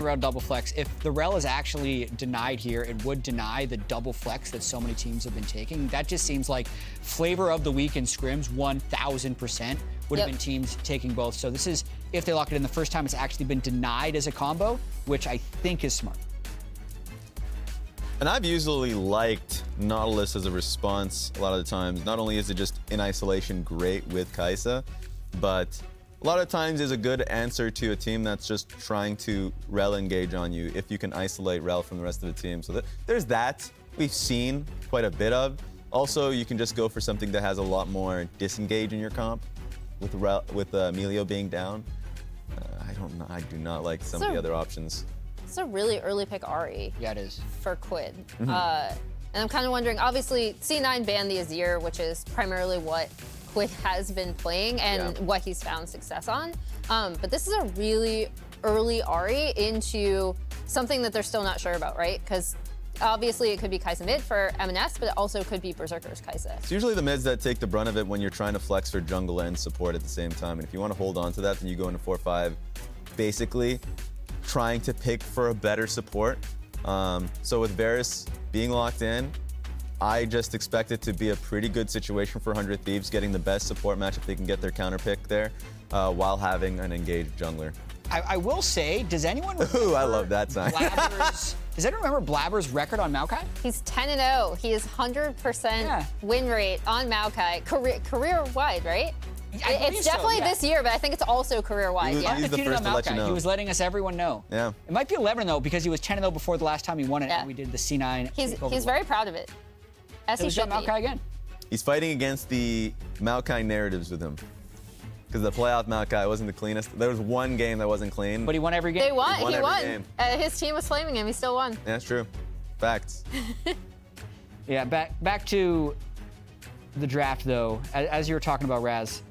Rell double flex. If the Rell is actually denied here, it would deny the double flex that so many teams have been taking. That just seems like flavor of the week in scrims, 1000% would have been teams taking both. So this is, if they lock it in the first time, it's actually been denied as a combo, which I think is smart. And I've usually liked Nautilus as a response a lot of the times. Not only is it just in isolation great with Kaisa, but a lot of times is a good answer to a team that's just trying to Rell engage on you if you can isolate Rell from the rest of the team. So there's that we've seen quite a bit of. Also, you can just go for something that has a lot more disengage in your comp with Emilio being down. I do not like some of the other options. It's a really early pick Ahri. Yeah, it is. For Quid. And I'm kind of wondering, obviously, C9 banned the Azir, which is primarily what Quid has been playing and what he's found success on. But this is a really early Ahri into something that they're still not sure about, right? Because obviously it could be Kaisa mid for EMENES, but it also could be Berserker's Kaisa. It's usually the mids that take the brunt of it when you're trying to flex for jungle and support at the same time. And if you want to hold on to that, then you go into 4-5, basically trying to pick for a better support. So with Varus being locked in, I just expect it to be a pretty good situation for 100 Thieves, getting the best support match if they can get their counter pick there, while having an engaged jungler. I will say, does anyone Ooh, I love that sign. Does anyone remember Blaber's record on Maokai? He's 10-0. He is 100% win rate on Maokai, career-wide, right? It's definitely this year, but I think it's also career-wide. He's the first to let you know. He was letting us everyone know. Yeah. It might be 11 though, because he was 10-0 before the last time he won it, and we did the C9. He's very proud of it. As he should be. Maokai again. He's fighting against the Maokai narratives with him. Because the playoff Maokai wasn't the cleanest. There was one game that wasn't clean. But he won every game. He won. He won. His team was flaming him. He still won. Yeah, that's true. Facts. Yeah, back to the draft though. As you were talking about, Raz,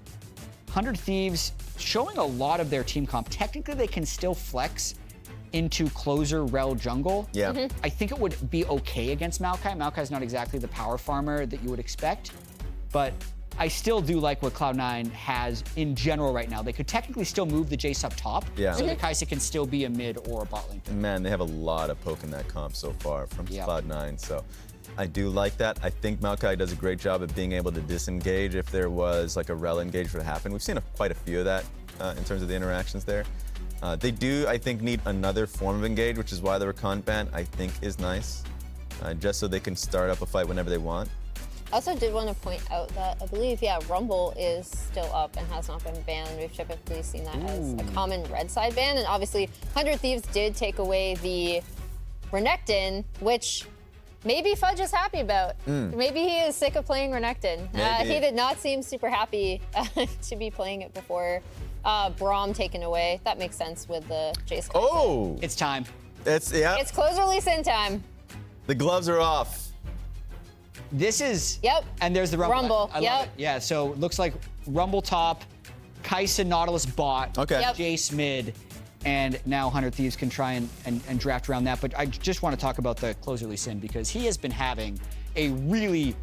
100 Thieves showing a lot of their team comp. Technically, they can still flex into closer Rell jungle. Yeah. I think it would be okay against Maokai. Maokai's not exactly the power farmer that you would expect, but I still do like what Cloud9 has in general right now. They could technically still move the Jayce up top, so that Kaisa can still be a mid or a bot lane. And man, they have a lot of poke in that comp so far from Cloud9, so I do like that. I think Maokai does a great job at being able to disengage if there was like a Rell engage that happened. We've seen quite a few of that in terms of the interactions there. They do, I think, need another form of engage, which is why the recon ban, I think, is nice, just so they can start up a fight whenever they want. I also did want to point out that I believe, Rumble is still up and has not been banned. We've typically seen that as a common red side ban. And obviously, 100 Thieves did take away the Renekton, which maybe Fudge is happy about. Maybe he is sick of playing Renekton. He did not seem super happy to be playing it before. Braum taken away. That makes sense with the Jayce. Oh! It's time. It's closer Lee Sin time. The gloves are off. This is... Yep. And there's the Rumble. I love it. Yep. Yeah, so it looks like Rumble top, Kaisa Nautilus bot, Jayce mid, and now 100 Thieves can try and draft around that. But I just want to talk about the closer Lee Sin because he has been having a really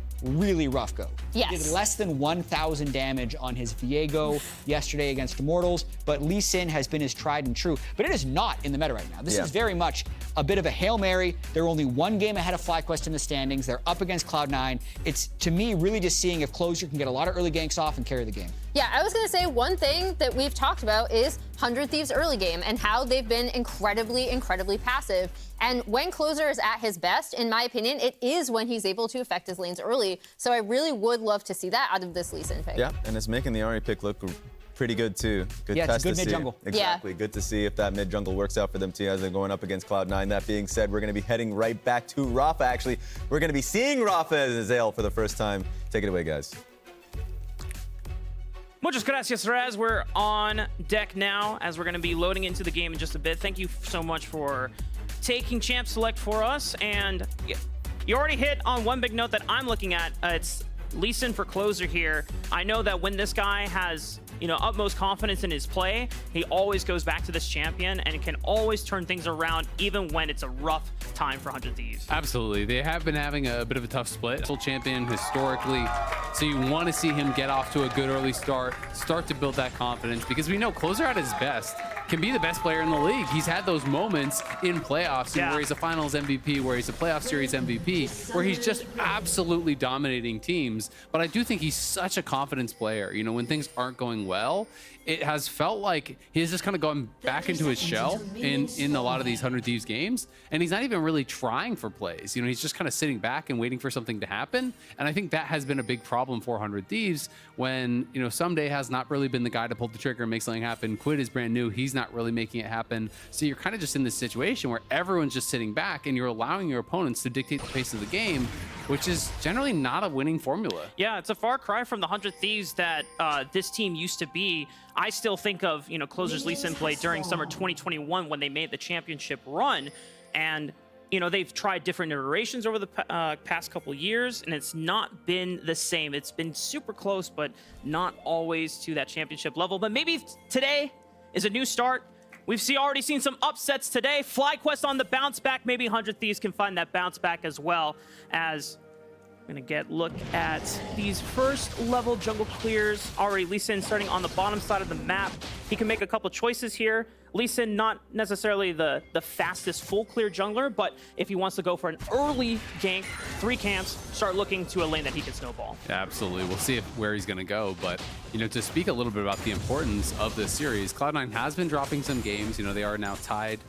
rough go. Yes. He did less than 1,000 damage on his Viego yesterday against Immortals, but Lee Sin has been his tried and true. But it is not in the meta right now. This is very much a bit of a Hail Mary. They're only one game ahead of FlyQuest in the standings. They're up against Cloud9. It's, to me, really just seeing if Closer can get a lot of early ganks off and carry the game. Yeah, I was going to say one thing that we've talked about is 100 Thieves early game and how they've been incredibly passive. And when Closer is at his best, in my opinion, it is when he's able to affect his lanes early. So I really would love to see that out of this Lee Sin pick. Yeah, and it's making the Ahri pick look pretty good too. Good test it's a good to mid-jungle. Exactly, good to see if that mid-jungle works out for them too as they're going up against Cloud9. That being said, we're going to be heading right back to Raafaa actually. We're going to be seeing Raafaa as Azael for the first time. Take it away, guys. Muchas gracias, Raz. We're on deck now as we're going to be loading into the game in just a bit. Thank you so much for taking Champ Select for us. And you already hit on one big note that I'm looking at. It's Lee Sin for Closer here. I know that when this guy has utmost confidence in his play. He always goes back to this champion and can always turn things around even when it's a rough time for 100 Thieves. Absolutely. They have been having a bit of a tough split. Full champion historically. So you want to see him get off to a good early start to build that confidence, because we know closer at his best can be the best player in the league. He's had those moments in playoffs where he's a finals MVP, where he's a playoff series MVP, where he's just absolutely dominating teams. But I do think he's such a confidence player. When things aren't going well, it has felt like he's just kind of gone back into his shell in a lot of these 100 Thieves games, and he's not even really trying for plays. He's just kind of sitting back and waiting for something to happen. And I think that has been a big problem for 100 Thieves when, Someday has not really been the guy to pull the trigger and make something happen. Quid is brand new. He's not really making it happen. So you're kind of just in this situation where everyone's just sitting back and you're allowing your opponents to dictate the pace of the game, which is generally not a winning formula. Yeah, it's a far cry from the 100 Thieves that this team used to be. I still think of, Closers Lee Sin play during summer 2021 when they made the championship run. And, they've tried different iterations over the past couple years, and it's not been the same. It's been super close, but not always to that championship level. But maybe today is a new start. We've already seen some upsets today. FlyQuest on the bounce back. Maybe 100 Thieves can find that bounce back as well. As we're going to look at these first level jungle clears. Already Lee Sin starting on the bottom side of the map. He can make a couple choices here. Lee Sin not necessarily the fastest full clear jungler, but if he wants to go for an early gank, 3 camps, start looking to a lane that he can snowball. Yeah, absolutely. We'll see where he's going to go. But, to speak a little bit about the importance of this series, Cloud9 has been dropping some games. They are now tied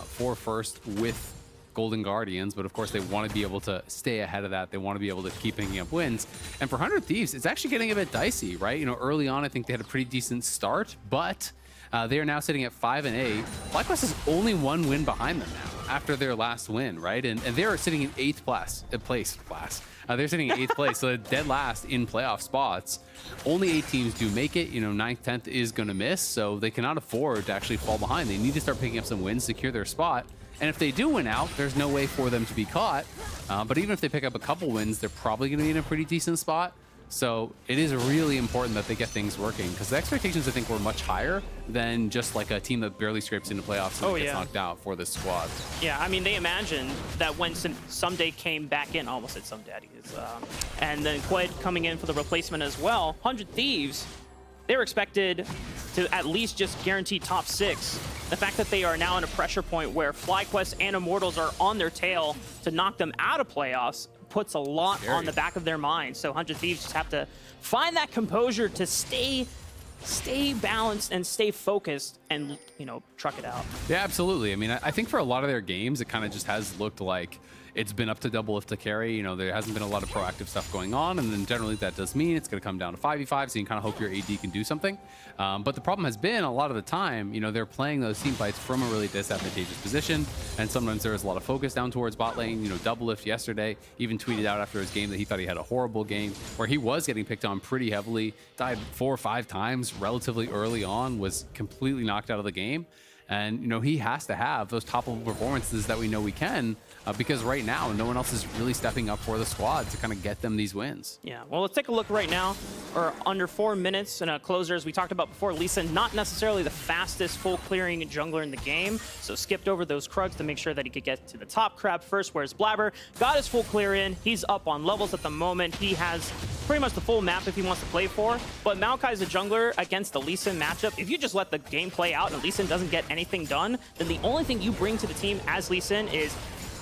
for first with Golden Guardians, but of course they want to be able to stay ahead of that. They want to be able to keep picking up wins. And for 100 Thieves, it's actually getting a bit dicey, right? Early on, I think they had a pretty decent start, but they are now sitting at 5-8. FlyQuest has only 1 win behind them now after their last win, right? And they're sitting in 8th place. They're sitting in 8th place, so they're dead last in playoff spots. Only 8 teams do make it. 9th, 10th is going to miss, so they cannot afford to actually fall behind. They need to start picking up some wins, secure their spot. And if they do win out, there's no way for them to be caught. But even if they pick up a couple wins, they're probably going to be in a pretty decent spot. So it is really important that they get things working, because the expectations, I think, were much higher than just like a team that barely scrapes into playoffs and gets knocked out for this squad. Yeah, I mean, they imagined that when Someday came back in, almost said Some Daddies, and then Quid coming in for the replacement as well, 100 Thieves, they were expected to at least just guarantee top 6. The fact that they are now in a pressure point where FlyQuest and Immortals are on their tail to knock them out of playoffs puts a lot on the back of their mind. So 100 Thieves just have to find that composure to stay balanced and stay focused and, truck it out. Yeah, absolutely. I mean, I think for a lot of their games, it kind of just has looked like it's been up to DoubleLift to carry. There hasn't been a lot of proactive stuff going on, and then generally that does mean it's going to come down to 5v5, so you kind of hope your AD can do something. But the problem has been a lot of the time, they're playing those team fights from a really disadvantageous position, and sometimes there is a lot of focus down towards bot lane. DoubleLift yesterday even tweeted out after his game that he thought he had a horrible game, where he was getting picked on pretty heavily, died 4 or 5 times relatively early on, was completely knocked out of the game. And, he has to have those top-level performances that we know we can, because right now, no one else is really stepping up for the squad to kind of get them these wins. Yeah, well, let's take a look right now. We're under 4 minutes in a closer, as we talked about before. Lee Sin, not necessarily the fastest full-clearing jungler in the game, so skipped over those Krugs to make sure that he could get to the top crab first, whereas Blaber got his full clear in. He's up on levels at the moment. He has pretty much the full map if he wants to play for, but Maokai is a jungler against the Lee Sin matchup. If you just let the game play out and Lee Sin doesn't get anything done, then the only thing you bring to the team as Lee Sin is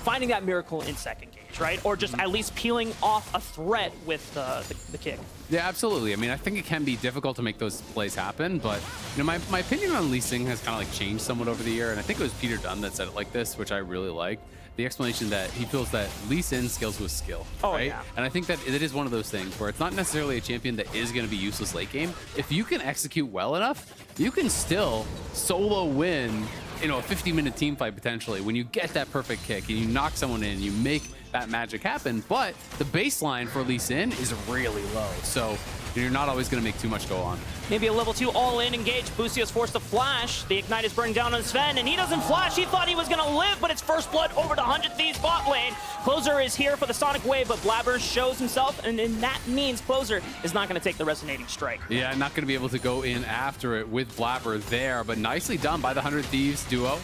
finding that miracle in second gauge, right? Or just at least peeling off a threat with the kick. Yeah, absolutely. I mean, I think it can be difficult to make those plays happen, but my opinion on Lee Sin has kind of changed somewhat over the year, and I think it was Peter Dunn that said it like this, which I really like. The explanation that he feels that Lee Sin scales with skill, right? Yeah. And I think that it is one of those things where it's not necessarily a champion that is going to be useless late game. If you can execute well enough, you can still solo win, a 50-minute team fight potentially when you get that perfect kick and you knock someone in, you make that magic happen. But the baseline for Lee Sin is really low. So you're not always going to make too much go on. Maybe a level 2 all-in engage. Busio's forced to flash. The Ignite is burning down on Zven, and he doesn't flash. He thought he was going to live, but it's first blood over to 100 Thieves bot lane. Closer is here for the Sonic Wave, but Blaber shows himself, and that means Closer is not going to take the Resonating Strike. Yeah, not going to be able to go in after it with Blaber there, but nicely done by the 100 Thieves duo.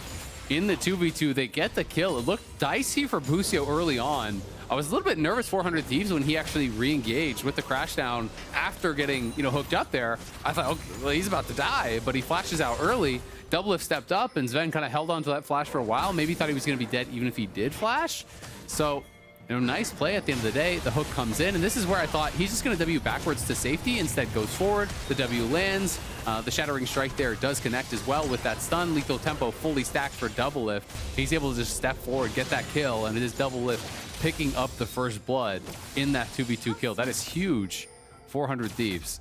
In the 2v2, they get the kill. It looked dicey for Busio early on. I was a little bit nervous for 100 Thieves when he actually re-engaged with the crashdown after getting, hooked up there. I thought, okay, well, he's about to die, but he flashes out early. DoubleLift stepped up, and Zven kind of held on to that flash for a while. Maybe thought he was going to be dead even if he did flash. So, nice play at the end of the day. The hook comes in, and this is where I thought he's just going to W backwards to safety. Instead goes forward. The W lands. The Shattering Strike there does connect as well with that stun. Lethal Tempo fully stacked for DoubleLift. He's able to just step forward, get that kill, and it is DoubleLift picking up the first blood in that 2v2 kill. That is huge. 400 Thieves.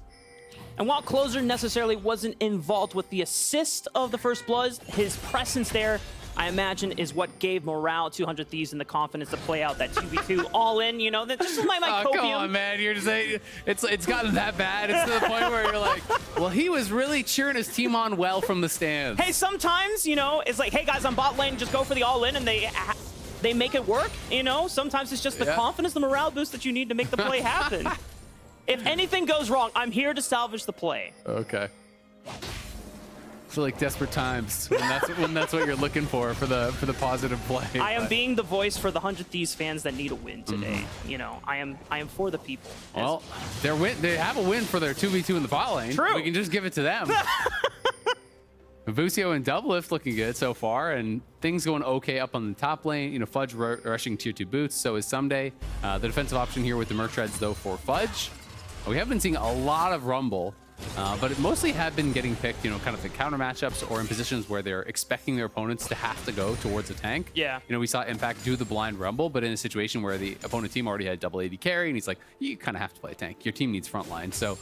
And while Closer necessarily wasn't involved with the assist of the first blood, his presence there, I imagine, is what gave morale to 100 Thieves and the confidence to play out that 2v2 all in, that just is my oh, copium. Come on, man. You're just saying it's gotten that bad. It's to the point where you're like, well, he was really cheering his team on well from the stands. Hey, sometimes, it's like, hey, guys, on bot lane, just go for the all in, and they make it work, Sometimes it's just the confidence, the morale boost that you need to make the play happen. If anything goes wrong, I'm here to salvage the play. Okay. I feel like desperate times when that's what you're looking for the positive play. I am being the voice for the 100 Thieves fans that need a win today. I am for the people. Well, they have a win for their 2v2 in the bot lane. True. We can just give it to them. Busio and DoubleLift looking good so far, and things going okay up on the top lane. Fudge rushing tier 2 boots, so is Someday. The defensive option here with the Merc Treads, though, for Fudge. We have been seeing a lot of Rumble, but it mostly have been getting picked, kind of the counter matchups or in positions where they're expecting their opponents to have to go towards a tank. Yeah. We saw Impact do the blind Rumble, but in a situation where the opponent team already had double AD carry, and he's like, you kind of have to play a tank. Your team needs frontline. So,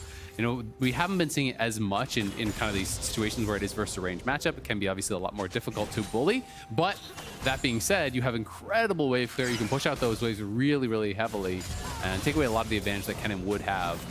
we haven't been seeing it as much in kind of these situations where it is versus a range matchup. It can be obviously a lot more difficult to bully. But that being said, you have incredible wave clear. You can push out those waves really, really heavily and take away a lot of the advantage that Kennen would have.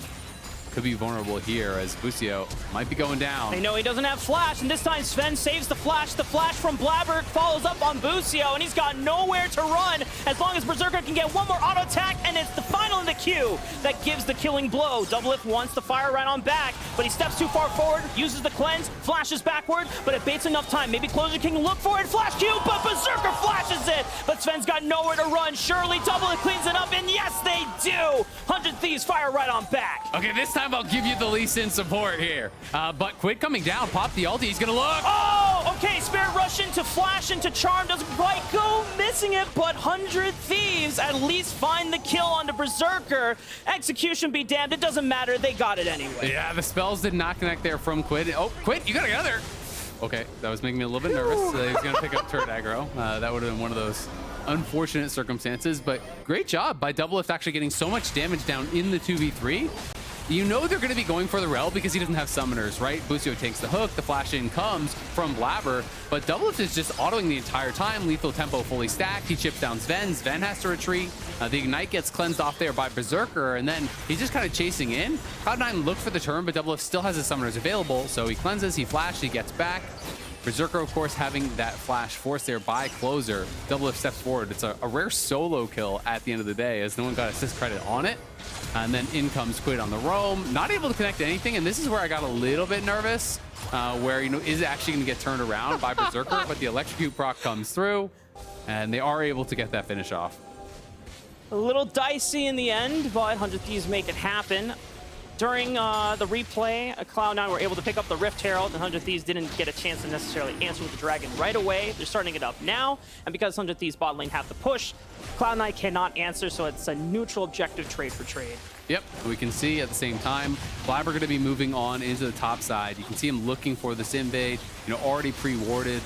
Could be vulnerable here as Busio might be going down. They know he doesn't have flash, and this time Zven saves the flash. The flash from Blaber follows up on Busio, and he's got nowhere to run as long as Berserker can get one more auto attack, and it's the final in the queue that gives the killing blow. DoubleLift wants to fire right on back, but he steps too far forward, uses the cleanse, flashes backward, but it baits enough time. Maybe Closer can look for it, flash Q, but Berserker flashes it, but Zven's got nowhere to run. Surely DoubleLift cleans it up, and yes, they do! 100 Thieves fire right on back. Okay, this time I'll give you the Lee Sin support here. But Quid coming down, pop the ulti, he's gonna look. Oh, okay, Spirit Rush into Flash into Charm, doesn't quite go, missing it, but 100 Thieves at least find the kill onto Berserker. Execution be damned, it doesn't matter, they got it anyway. Yeah, the spells did not connect there from Quid. Oh, Quid, you gotta get out there. Okay, that was making me a little bit nervous. He was gonna pick up turret aggro. That would have been one of those unfortunate circumstances, but great job by DoubleLift actually getting so much damage down in the 2v3. They're going to be going for the Rell because he doesn't have summoners, right? Busio takes the hook, the flash in comes from Blaber, but DoubleLift is just autoing the entire time. Lethal Tempo fully stacked. He chips down Zven. Zven has to retreat. The Ignite gets cleansed off there by Berserker, and then he's just kind of chasing in. Cloud9 looked for the turn, but DoubleLift still has his summoners available, so he cleanses, he flashes, he gets back. Berserker, of course, having that flash forced there by Closer. DoubleLift steps forward. It's a rare solo kill at the end of the day, as no one got assist credit on it. And then in comes Quid on the roam, not able to connect anything, and this is where I got a little bit nervous, where, is it actually going to get turned around by Berserker, but the Electrocute proc comes through, and they are able to get that finish off. A little dicey in the end, but 100 Thieves make it happen. During the replay, Cloud9 were able to pick up the Rift Herald, and 100 Thieves didn't get a chance to necessarily answer with the Dragon right away. They're starting it up now, and because 100 Thieves bot lane have to push, Cloud9 cannot answer, so it's a neutral objective trade for trade. Yep, we can see at the same time, Blaber going to be moving on into the top side. You can see him looking for this invade, already pre-warded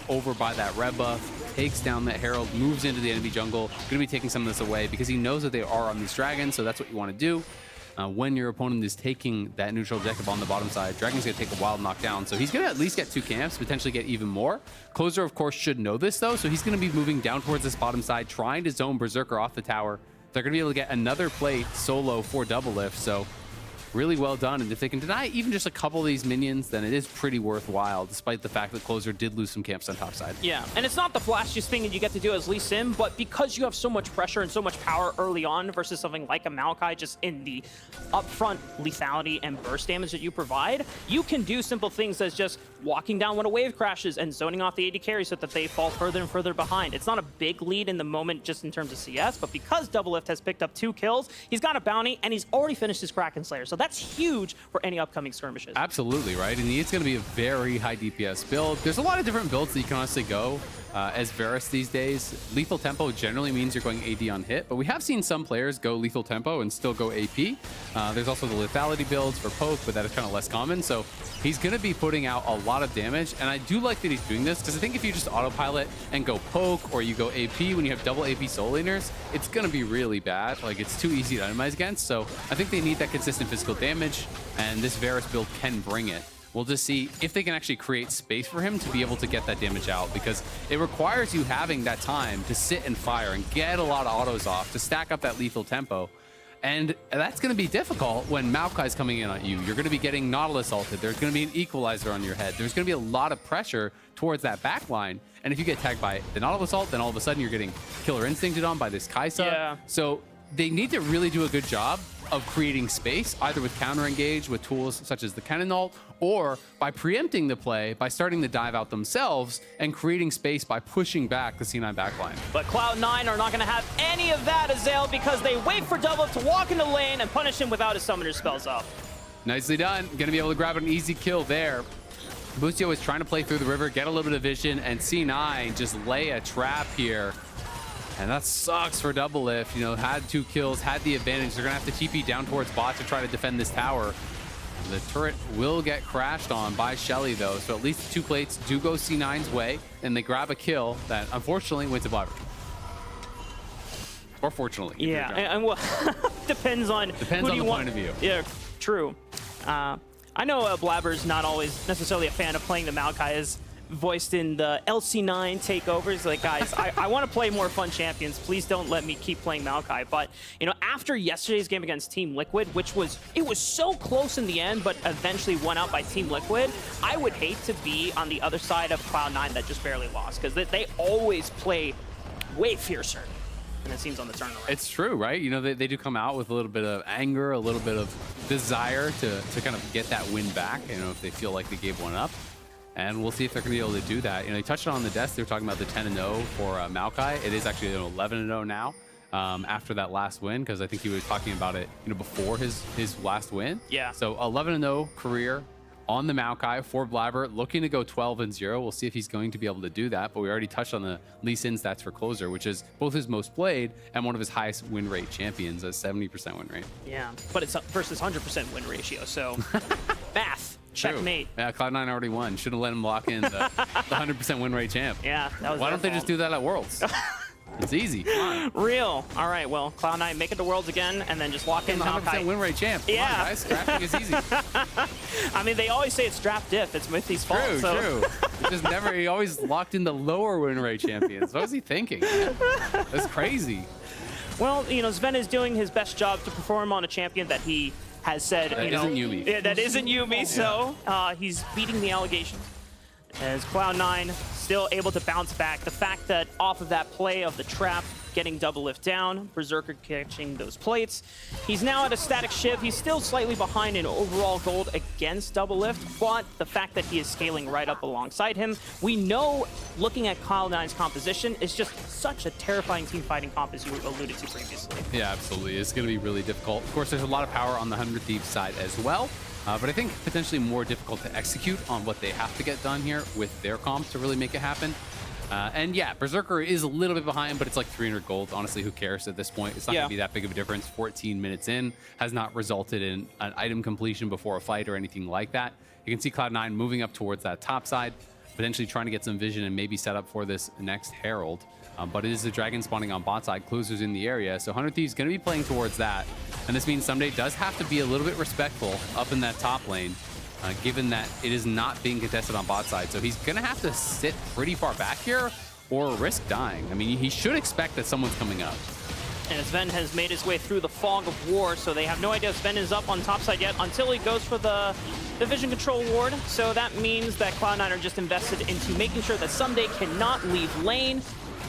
over by that red buff, takes down that Herald, moves into the enemy jungle, going to be taking some of this away because he knows that they are on these dragons, so that's what you want to do. When your opponent is taking that neutral objective on the bottom side, Dragon's going to take a wild knockdown. So he's going to at least get 2 camps, potentially get even more. Closer, of course, should know this, though. So he's going to be moving down towards this bottom side, trying to zone Berserker off the tower. They're going to be able to get another play solo for DoubleLift. So really well done. And if they can deny even just a couple of these minions, then it is pretty worthwhile, despite the fact that Closer did lose some camps on top side. Yeah, and it's not the flashiest thing that you get to do as Lee Sin, but because you have so much pressure and so much power early on versus something like a Maokai, just in the upfront lethality and burst damage that you provide, you can do simple things as just walking down when a wave crashes and zoning off the AD carry so that they fall further and further behind. It's not a big lead in the moment just in terms of CS, but because DoubleLift has picked up 2 kills, he's got a bounty, and he's already finished his Kraken Slayer. So that's huge for any upcoming skirmishes. Absolutely, right? And it's going to be a very high DPS build. There's a lot of different builds that you can honestly go as Varus these days. Lethal tempo generally means you're going AD on hit, but we have seen some players go lethal tempo and still go AP. There's also the lethality builds for poke, but that is kind of less common. So he's going to be putting out a lot of damage, and I do like that he's doing this, because I think if you just autopilot and go poke or you go AP when you have double AP soul laners, it's going to be really bad. Like, it's too easy to itemize against. So I think they need that consistent physical damage, and this Varus build can bring it. We'll just see if they can actually create space for him to be able to get that damage out, because it requires you having that time to sit and fire and get a lot of autos off to stack up that lethal tempo. And that's going to be difficult when Maokai's coming in on you. You're going to be getting Nautilus ulted. There's going to be an equalizer on your head. There's going to be a lot of pressure towards that backline. And if you get tagged by the Nautilus ult, then all of a sudden you're getting killer instincted on by this Kaisa. Yeah. So they need to really do a good job of creating space, either with counter engage with tools such as the Kennen ult, or by preempting the play by starting to dive out themselves and creating space by pushing back the C9 backline. But Cloud9 are not going to have any of that, Azael, because they wait for DoubleLift to walk into lane and punish him without his summoner spells up. Nicely done. Gonna be able to grab an easy kill there. Busio is trying to play through the river, get a little bit of vision, and C9 just lay a trap here. And that sucks for DoubleLift. You know, had 2 kills, had the advantage. They're gonna have to TP down towards bot to try to defend this tower. The turret will get crashed on by Shelly though, so at least 2 plates do go C9's way, and they grab a kill that unfortunately went to Blaber. Or fortunately. Yeah, and well, depends on who do you the want. point of view. Yeah, true. I know Blaber's not always necessarily a fan of playing the Maokai, as voiced in the LC9 takeovers. Like, guys, I want to play more fun champions. Please don't let me keep playing Maokai. But, you know, after yesterday's game against Team Liquid, it was so close in the end, but eventually won out by Team Liquid, I would hate to be on the other side of Cloud9 that just barely lost, because they always play way fiercer. And it seems on the turnaround. It's true, right? You know, they do come out with a little bit of anger, a little bit of desire to kind of get that win back, you know, if they feel like they gave one up. And we'll see if they're going to be able to do that. You know, they touched on the desk. They were talking about the 10-0 for Maokai. It is actually an 11-0 now after that last win, because I think he was talking about it, you know, before his last win. Yeah. So 11-0 career on the Maokai for Blaber, looking to go 12-0. We'll see if he's going to be able to do that. But we already touched on the Lee Sin stats for Closer, which is both his most played and one of his highest win rate champions, a 70% win rate. Yeah, but it's versus 100% win ratio, so math. Checkmate. Yeah, Cloud9 already won. Should have let him lock in the 100% win rate champ. Yeah, that was Why don't they fault. just do that at Worlds? It's easy. Come on. Real. All right, well, Cloud9 make it to Worlds again, and then just lock in the 100% Maokai. win rate champ. Come on, guys. Drafting is easy. I mean, they always say it's draft diff. It's Mithy's fault. True, So. true. He always locked in the lower win rate champions. What was he thinking? That's crazy. Well, you know, Zven is doing his best job to perform on a champion that he has said, That you know, isn't Yuumi. Yeah, that isn't Yuumi, so he's beating the allegations. As Cloud9 still able to bounce back. The fact that off of that play of the trap, getting DoubleLift down, Berserker catching those plates. He's now at a static shiv. He's still slightly behind in overall gold against DoubleLift, but the fact that he is scaling right up alongside him, we know, looking at Cloud9's composition, is just such a terrifying team fighting comp, as you alluded to previously. Yeah, absolutely. It's going to be really difficult. Of course, there's a lot of power on the 100 Thieves side as well. But I think potentially more difficult to execute on what they have to get done here with their comp to really make it happen. And yeah, Berserker is a little bit behind, but it's like 300 gold. Honestly, who cares at this point? It's not going to be that big of a difference. 14 minutes in has not resulted in an item completion before a fight or anything like that. You can see Cloud9 moving up towards that top side, potentially trying to get some vision and maybe set up for this next Herald. But it is the dragon spawning on bot side, Closer's in the area, so 100 Thieves going to be playing towards that. And this means Someday does have to be a little bit respectful up in that top lane, given that it is not being contested on bot side. So he's going to have to sit pretty far back here or risk dying. I mean, he should expect that someone's coming up. And Zven has made his way through the fog of war, so they have no idea if Zven is up on top side yet until he goes for the vision control ward. So that means that Cloud9 are just invested into making sure that Someday cannot leave lane.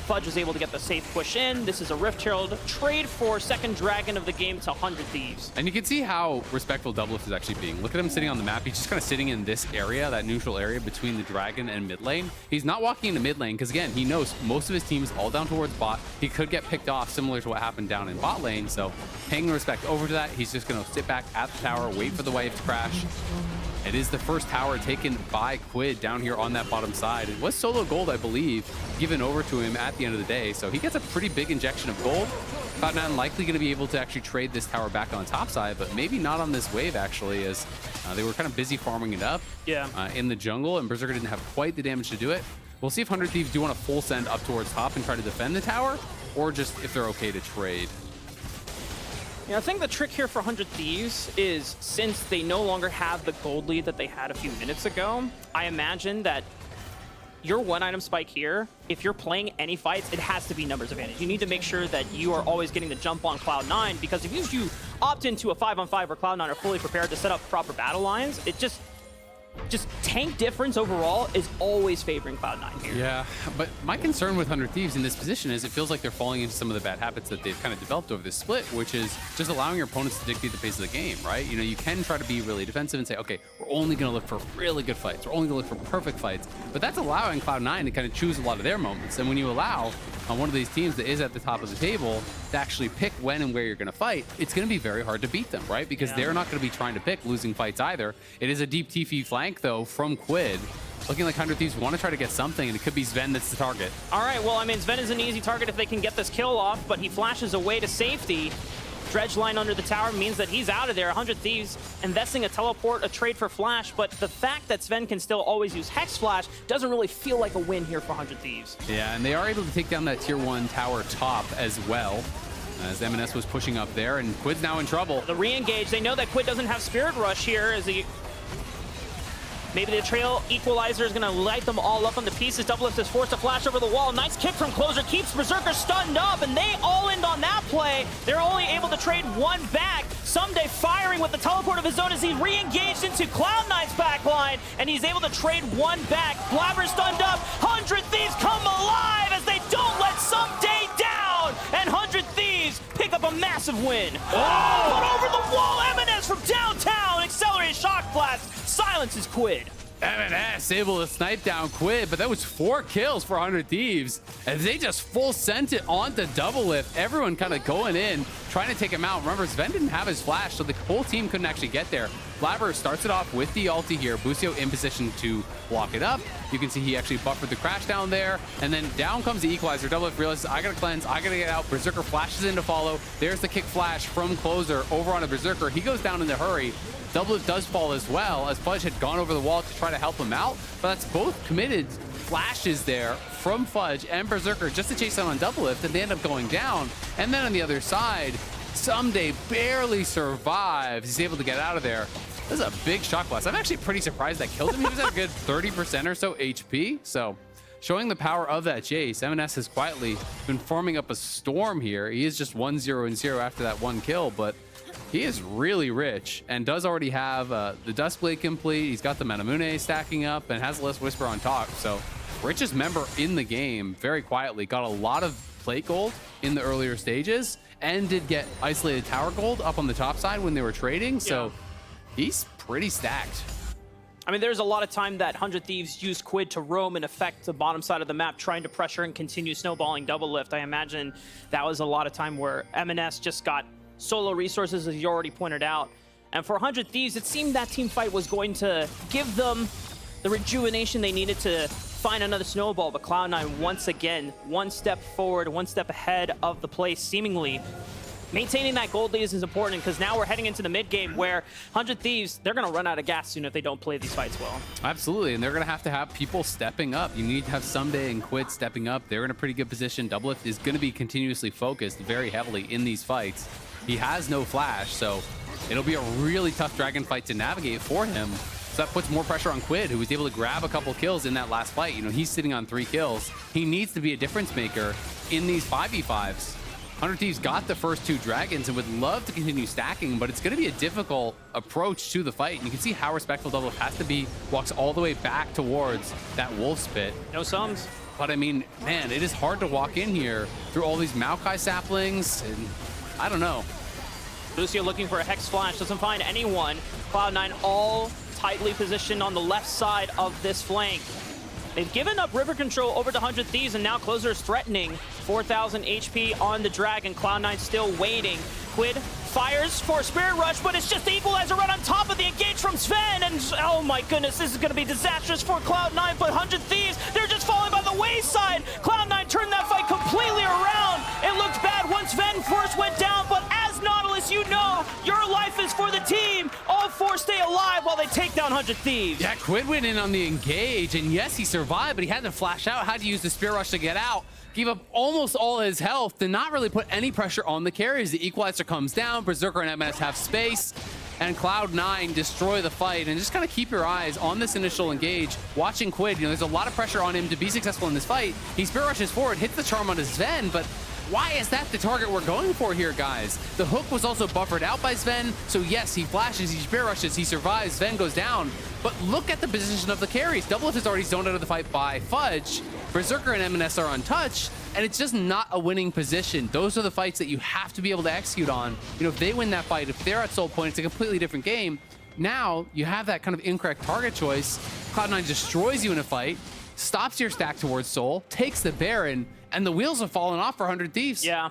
Fudge is able to get the safe push in. This is a Rift Herald trade for second dragon of the game to 100 Thieves. And you can see how respectful DoubleLift is actually being. Look at him sitting on the map. He's just kind of sitting in this area, that neutral area between the dragon and mid lane. He's not walking into mid lane because, again, he knows most of his team is all down towards bot. He could get picked off, similar to what happened down in bot lane. So paying respect over to that, he's just going to sit back at the tower, wait for the wave to crash. It is the first tower taken by Quid down here on that bottom side. It was solo gold, I believe, given over to him at the end of the day. So he gets a pretty big injection of gold. Cloud9 likely going to be able to actually trade this tower back on the top side, but maybe not on this wave, actually, as they were kind of busy farming it up in the jungle, and Berserker didn't have quite the damage to do it. We'll see if 100 Thieves do want to full send up towards top and try to defend the tower, or just if they're okay to trade. Yeah, I think the trick here for 100 Thieves is, since they no longer have the gold lead that they had a few minutes ago, I imagine that your one item spike here, if you're playing any fights, it has to be numbers advantage. You need to make sure that you are always getting the jump on Cloud9, because if you opt into a 5-on-5 where Cloud9 are fully prepared to set up proper battle lines, it just tank difference overall is always favoring Cloud9 here. Yeah, but my concern with 100 Thieves in this position is it feels like they're falling into some of the bad habits that they've kind of developed over this split, which is just allowing your opponents to dictate the pace of the game, right? You know, you can try to be really defensive and say, okay, we're only going to look for really good fights. We're only going to look for perfect fights. But that's allowing Cloud9 to kind of choose a lot of their moments. And when you allow on one of these teams that is at the top of the table to actually pick when and where you're going to fight, it's going to be very hard to beat them, right? Because they're not going to be trying to pick losing fights either. It is a deep TF flank, though, from Quid. Looking like 100 Thieves want to try to get something, and it could be Zven that's the target. All right, well, I mean, Zven is an easy target if they can get this kill off, but he flashes away to safety. Dredge line under the tower means that he's out of there. 100 Thieves investing a teleport, a trade for flash, but the fact that Zven can still always use Hex Flash doesn't really feel like a win here for 100 Thieves. Yeah, and they are able to take down that tier 1 tower top as well, as EMENES was pushing up there, and Quid's now in trouble. The re-engage, they know that Quid doesn't have Spirit Rush here as he... Maybe the trail equalizer is going to light them all up on the pieces. DoubleLift is forced to flash over the wall. Nice kick from Closer, keeps Berserker stunned up, and they all end on that play. They're only able to trade one back. Someday firing with the teleport of his own as he re-engaged into Cloud9's backline, and he's able to trade one back. Blaber stunned up. 100 Thieves come alive as they don't let Someday down, and 100 Thieves pick up a massive win. Oh! Put over the wall, EMENES from downtown. Accelerated shock blast silences Quid. EMENES able to snipe down Quid, but that was 4 kills for 100 Thieves as they just full sent it onto DoubleLift. Everyone kind of going in, trying to take him out. Remember, Zven didn't have his flash, so the whole team couldn't actually get there. Blaber starts it off with the ulti here. Busio in position to block it up. You can see he actually buffered the crash down there, and then down comes the equalizer. DoubleLift realizes, I gotta cleanse, I gotta get out. Berserker flashes in to follow. There's the kick flash from Closer over on a Berserker. He goes down in a hurry. DoubleLift does fall as well, as Fudge had gone over the wall to try to help him out, but that's both committed flashes there from Fudge and Berserker just to chase down on DoubleLift, and they end up going down. And then on the other side, Someday barely survives. He's able to get out of there. This is a big shock blast. I'm actually pretty surprised that killed him. He was at a good 30% or so HP, so showing the power of that Jayce. EMENES has quietly been forming up a storm here. He is just 1-0-0 after that one kill, but he is really rich and does already have the Duskblade complete. He's got the Manamune stacking up and has less Whisper on top. So richest member in the game, very quietly. Got a lot of plate gold in the earlier stages and did get isolated tower gold up on the top side when they were trading. So he's pretty stacked. I mean, there's a lot of time that 100 Thieves used Quid to roam and affect the bottom side of the map, trying to pressure and continue snowballing DoubleLift. I imagine that was a lot of time where EMENES just got solo resources, as you already pointed out. And for 100 Thieves, it seemed that team fight was going to give them the rejuvenation they needed to find another snowball, but Cloud9 once again, one step forward, one step ahead of the play, seemingly. Maintaining that gold lead is important, because now we're heading into the mid game where 100 Thieves, they're going to run out of gas soon if they don't play these fights well. Absolutely, and they're going to have people stepping up. You need to have Someday and Quid stepping up. They're in a pretty good position. DoubleLift is going to be continuously focused very heavily in these fights. He has no flash, so it'll be a really tough dragon fight to navigate for him. So that puts more pressure on Quid, who was able to grab a couple kills in that last fight. You know, he's sitting on 3 kills. He needs to be a difference maker in these 5v5s. 100 Thieves got the first 2 dragons and would love to continue stacking, but it's going to be a difficult approach to the fight. And you can see how respectful DoubleLift has to be. Walks all the way back towards that wolf spit. No sums. But I mean, man, it is hard to walk in here through all these Maokai saplings, and I don't know. Busio looking for a Hex Flash, doesn't find anyone. Cloud9 all tightly positioned on the left side of this flank. They've given up river control over to 100 Thieves, and now Closer is threatening 4,000 HP on the Dragon. Cloud9 still waiting. Quid fires for Spirit Rush, but it's just the equalizer right on top of the engage from Zven, and oh my goodness, this is going to be disastrous for Cloud9, but 100 Thieves, they're just falling by the wayside. Cloud9 turned that fight completely around. It looked bad once Zven first went down, but as Nautilus, you know, your life is for the team. All 4 stay alive while they take down 100 Thieves. Yeah, Quid went in on the engage, and yes, he survived, but he had to flash out, had to use the Spirit Rush to get out. Gave up almost all his health, did not really put any pressure on the carries. The equalizer comes down, Berserker and EMENES have space, and Cloud9 destroy the fight. And just kind of keep your eyes on this initial engage, watching Quid. You know, there's a lot of pressure on him to be successful in this fight. He Spirit Rushes forward, hits the charm on his Zven, but why is that the target we're going for here, guys? The hook was also buffered out by Zven, so yes, he flashes, he Spirit Rushes, he survives, Zven goes down. But look at the position of the carries. DoubleLift is already zoned out of the fight by Fudge. Berserker and EMENES are untouched, and it's just not a winning position. Those are the fights that you have to be able to execute on. You know, if they win that fight, if they're at soul point, it's a completely different game. Now, you have that kind of incorrect target choice. Cloud9 destroys you in a fight, stops your stack towards soul, takes the Baron, and the wheels have fallen off for 100 Thieves. Yeah.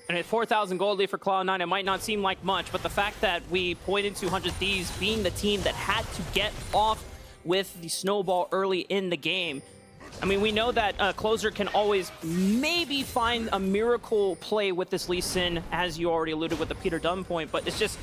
And at 4,000 gold lead for Cloud9, it might not seem like much, but the fact that we pointed to 100 Thieves being the team that had to get off with the snowball early in the game. I mean, we know that Closer can always maybe find a miracle play with this Lee Sin, as you already alluded with the Peter Dunn point, but it's just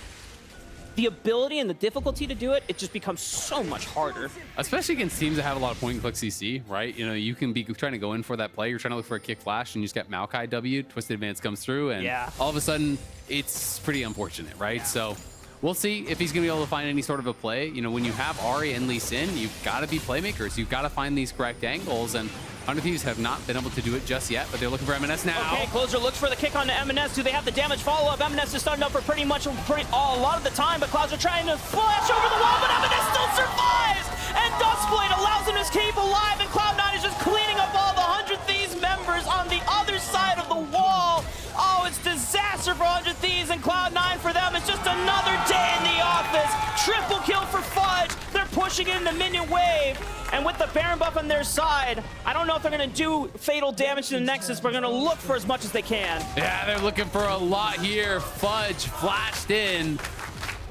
the ability and the difficulty to do it, it just becomes so much harder. Especially against teams that have a lot of point and click CC, right? You know, you can be trying to go in for that play, you're trying to look for a kick flash, and you just get Maokai W, Twisted Advance comes through, and all of a sudden, it's pretty unfortunate, right? So we'll see if he's going to be able to find any sort of a play. You know, when you have Ahri and Lee Sin, you've got to be playmakers. You've got to find these correct angles, and 100 Thieves have not been able to do it just yet, but they're looking for EMENES now. Okay, Closer looks for the kick on to EMENES. Do they have the damage follow-up? EMENES is starting up for pretty much a lot of the time, but Closer trying to flash over the wall, but EMENES still survives! And Dustblade allows him to keep alive, and Cloud9 is just cleaning up all the 100 Thieves members on the other side of the wall. Oh, it's disaster for 100 Thieves, and Cloud9 for them. It's just another day in the office. Triple kill for Fudge. They're pushing in the minion wave. And with the Baron buff on their side, I don't know if they're going to do fatal damage to the Nexus, but they're going to look for as much as they can. Yeah, they're looking for a lot here. Fudge flashed in,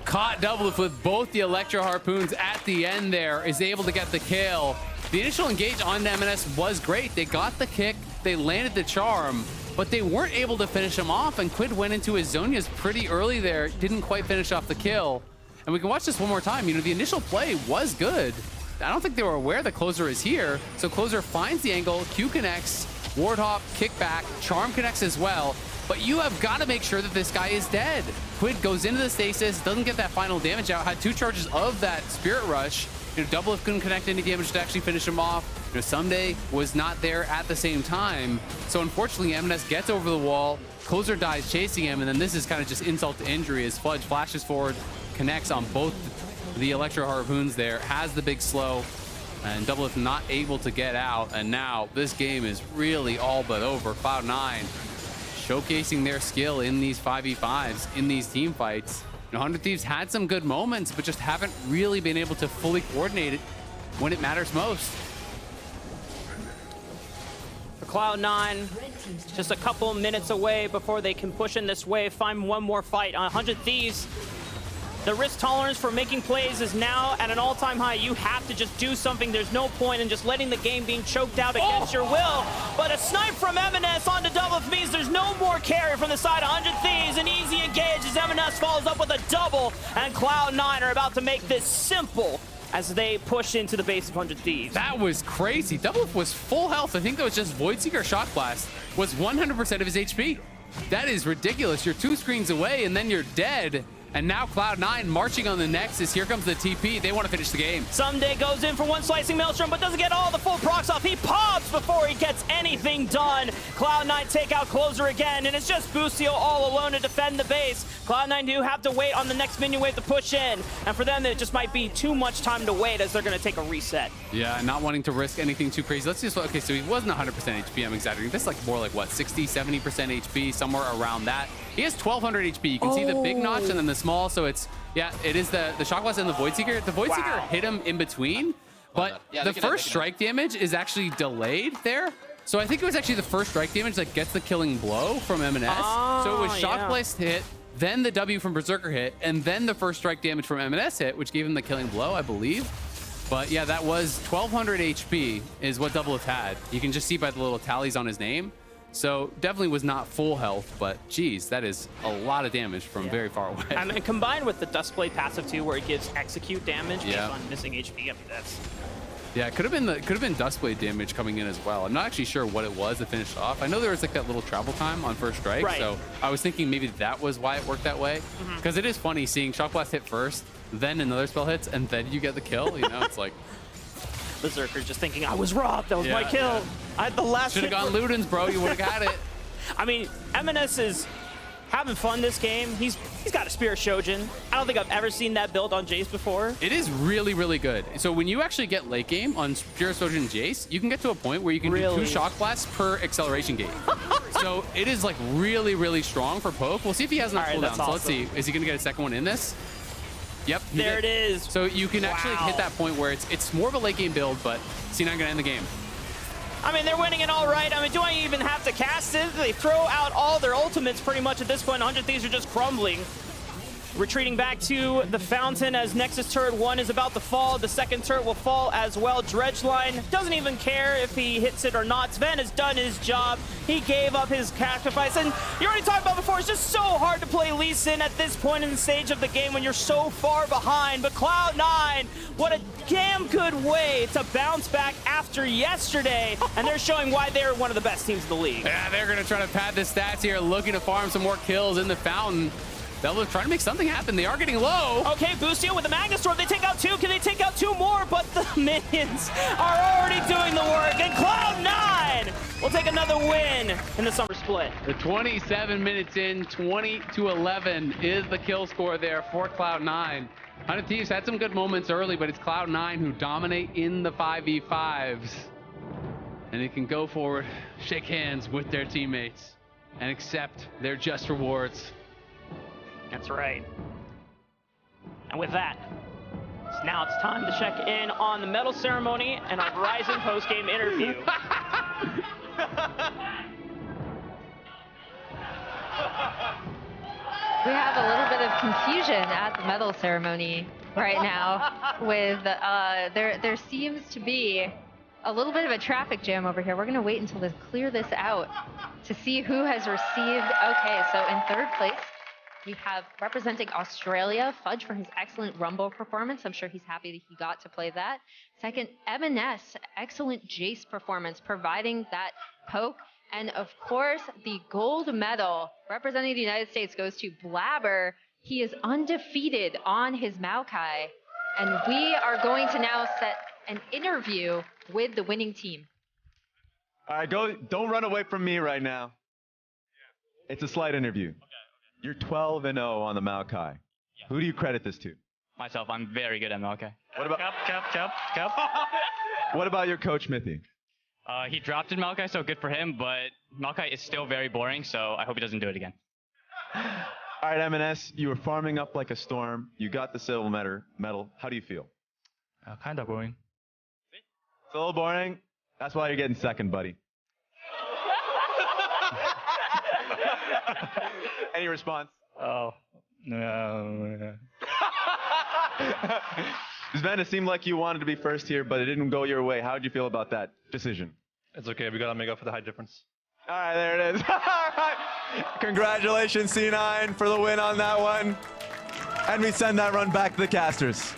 caught DoubleLift with both the Electro Harpoons at the end there, is able to get the kill. The initial engage on EMENES was great. They got the kick, they landed the charm, but they weren't able to finish him off, and Quid went into his Zonias pretty early there, didn't quite finish off the kill. And we can watch this one more time. You know, the initial play was good. I don't think they were aware that Closer is here, so Closer finds the angle, Q connects, Wardhop, kickback, Charm connects as well, but you have got to make sure that this guy is dead. Quid goes into the stasis, doesn't get that final damage out, had 2 charges of that Spirit Rush. You know, DoubleLift couldn't connect any damage to actually finish him off. You know, Someday was not there at the same time, so unfortunately EMENES gets over the wall, Closer dies chasing him, and then this is kind of just insult to injury as Fudge flashes forward, connects on both the Electro Harpoons there, has the big slow, and DoubleLift not able to get out, and now this game is really all but over. Cloud9 showcasing their skill in these 5v5s, in these team fights. You know, 100 Thieves had some good moments, but just haven't really been able to fully coordinate it when it matters most. For Cloud9, just a couple minutes away before they can push in this wave, find one more fight. 100 Thieves, the risk tolerance for making plays is now at an all-time high. You have to just do something. There's no point in just letting the game being choked out against your will. But a snipe from EMENES onto DoubleLift means there's no more carry from the side of 100 Thieves. An easy engage as EMENES follows up with a double, and Cloud9 are about to make this simple as they push into the base of 100 Thieves. That was crazy. DoubleLift was full health. I think that was just Voidseeker Shock Blast was 100% of his HP. That is ridiculous. You're 2 screens away and then you're dead. And now Cloud9 marching on the Nexus. Here comes the TP. They want to finish the game. Someday goes in for one slicing Maelstrom, but doesn't get all the full procs off. He pops before he gets anything done. Cloud9 take out Closer again, and it's just Busio all alone to defend the base. Cloud9 do have to wait on the next minion wave to push in, and for them, it just might be too much time to wait as they're going to take a reset. Yeah, not wanting to risk anything too crazy. Let's just, okay, so he wasn't 100% HP, I'm exaggerating. This is like more like, what, 60, 70% HP, somewhere around that. He has 1200 HP. You can see the big notch and then the small, so it's, yeah, it is the Shock Blast and the Void Seeker. The Void Seeker hit him in between, but the first strike damage is actually delayed there. So I think it was actually the first strike damage that gets the killing blow from EMENES. So it was Shock Blast hit, then the W from Berserker hit, and then the first strike damage from EMENES hit, which gave him the killing blow, I believe. But yeah, that was 1200 HP is what DoubleLift had. You can just see by the little tallies on his name. So definitely was not full health, but geez, that is a lot of damage from very far away. And combined with the Duskblade passive too, where it gives execute damage based on missing HP. I mean, that's... Yeah, it could have been Duskblade damage coming in as well. I'm not actually sure what it was that finished off. I know there was like that little travel time on first strike, so I was thinking maybe that was why it worked that way. Because it is funny seeing Shock Blast hit first, then another spell hits, and then you get the kill. You know, it's like Berserker just thinking, I was robbed, that was my kill. I had the last Should have gone Ludens, bro, you would have got it. I mean, EMENES is having fun this game. He's got a Spear Shojin. I don't think I've ever seen that build on Jayce before. It is really, really good. So when you actually get late game on Spear Shojin and Jayce, you can get to a point where you can do 2 Shock Blasts per acceleration gate. So it is like really, really strong for poke. We'll see if he has enough cooldown. So let's see. Is he going to get a second one in this? Yep. There it is. So you can actually hit that point where it's more of a late game build, but C9 going to end the game. I mean, they're winning it all right. I mean, do I even have to cast it? They throw out all their ultimates pretty much at this point. 100 Thieves are just crumbling. Retreating back to the fountain as Nexus Turret 1 is about to fall. The second turret will fall as well. Dredgeline doesn't even care if he hits it or not. Zven has done his job. He gave up his sacrifice. And you already talked about before, it's just so hard to play Lee Sin at this point in the stage of the game when you're so far behind. But Cloud9, what a damn good way to bounce back after yesterday. And they're showing why they're one of the best teams in the league. Yeah, they're going to try to pad the stats here, looking to farm some more kills in the fountain. DoubleLift trying to make something happen. They are getting low. Okay, Busio with the Magnus Storm. They take out 2. Can they take out 2 more? But the minions are already doing the work. And Cloud9 will take another win in the summer split. The 27 minutes in, 20-11 is the kill score there for Cloud9. 100 Thieves had some good moments early, but it's Cloud9 who dominate in the 5v5s. And they can go forward, shake hands with their teammates, and accept their just rewards. That's right. And with that, now it's time to check in on the medal ceremony and our Verizon post-game interview. We have a little bit of confusion at the medal ceremony right now with, there seems to be a little bit of a traffic jam over here. We're gonna wait until they clear this out to see who has received. Okay, so in 3rd place, we have representing Australia, Fudge for his excellent Rumble performance. I'm sure he's happy that he got to play that. Second, EMENES, excellent Jayce performance, providing that poke. And of course, the gold medal representing the United States goes to Blaber. He is undefeated on his Maokai. And we are going to now set an interview with the winning team. All right, don't run away from me right now. It's a slight interview. You're 12-0 on the Maokai. Yeah. Who do you credit this to? Myself. I'm very good at Maokai. What about Cap. What about your coach, Mithy? He dropped in Maokai, so good for him, but Maokai is still very boring, so I hope he doesn't do it again. All right, EMENES, you were farming up like a storm. You got the silver medal. How do you feel? Kind of boring. It's a little boring. That's why you're getting second, buddy. Any response? Oh, no. Zven, it seemed like you wanted to be first here, but it didn't go your way. How did you feel about that decision? It's okay. We got to make up for the height difference. All right, there it is. All right. Congratulations, C9, for the win on that one. And we send that run back to the casters.